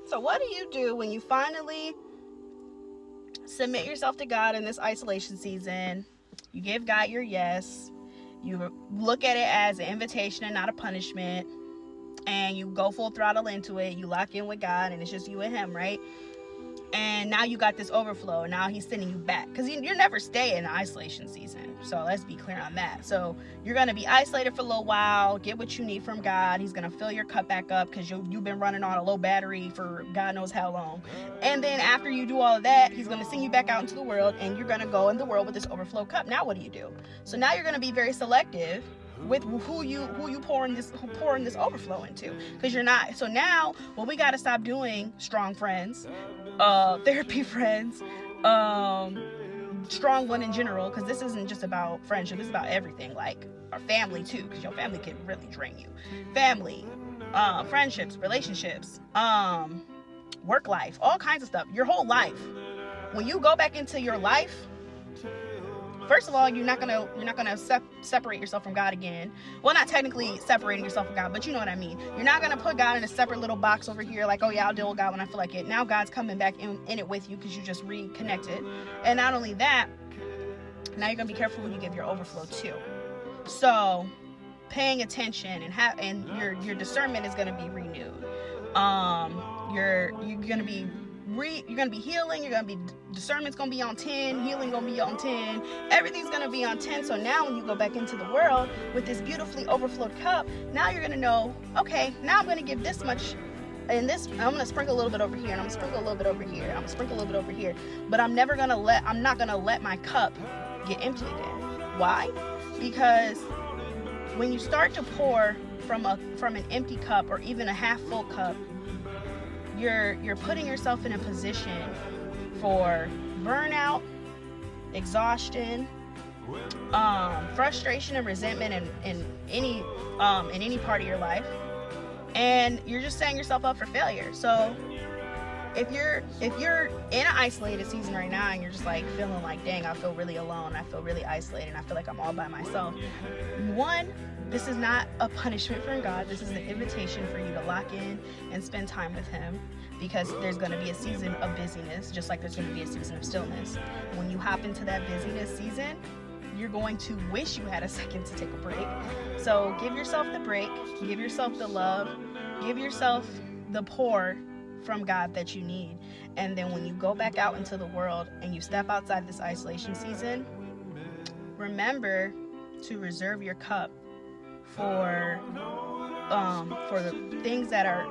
So what do you do when you finally submit yourself to God in this isolation season? You give God your yes. You look at it as an invitation and not a punishment. And you go full throttle into it. You lock in with God, and it's just you and him, right? And now you got this overflow. Now he's sending you back, because you're never staying in isolation season. So let's be clear on that. So you're going to be isolated for a little while, get what you need from God. He's going to fill your cup back up, because you've been running on a low battery for God knows how long. And then after you do all of that, he's going to send you back out into the world, and you're going to go in the world with this overflow cup. Now what do? So now you're going to be very selective with who you pouring this overflow into, because you're not. So now what we got to stop doing, strong friends, therapy friends, strong one in general, because this isn't just about friendship, it's about everything, like our family too, because your family can really drain you. Family, friendships, relationships, work life, all kinds of stuff, your whole life. When you go back into your life, first of all, you're not gonna separate yourself from God again. Well, not technically separating yourself from God, but you know what I mean. You're not gonna put God in a separate little box over here, like, oh yeah, I'll deal with God when I feel like it. Now God's coming back in it with you, because you just reconnected. And not only that, now you're gonna be careful who you give your overflow to. So paying attention and your discernment is gonna be renewed. You're gonna be healing, you're gonna be, discernment's gonna be on 10, healing gonna be on 10, everything's gonna be on 10. So now when you go back into the world with this beautifully overflowed cup, now you're gonna know, okay, now I'm gonna give this much, and this, I'm gonna sprinkle a little bit over here, and I'm gonna sprinkle a little bit over here, I'm gonna sprinkle a little bit over here, but I'm not gonna let my cup get empty again. Why? Because when you start to pour from an empty cup, or even a half full cup, you're putting yourself in a position for burnout, exhaustion, frustration and resentment in any part of your life, and you're just setting yourself up for failure. So if you're in an isolated season right now, and you're just like feeling like, dang, I feel really alone, I feel really isolated, I feel like I'm all by myself, one, this is not a punishment from God. This is an invitation for you to lock in and spend time with him, because there's going to be a season of busyness, just like there's going to be a season of stillness. When you hop into that busyness season, you're going to wish you had a second to take a break. So give yourself the break, give yourself the love, give yourself the pour from God that you need. And then when you go back out into the world and you step outside this isolation season, remember to reserve your cup for the things that are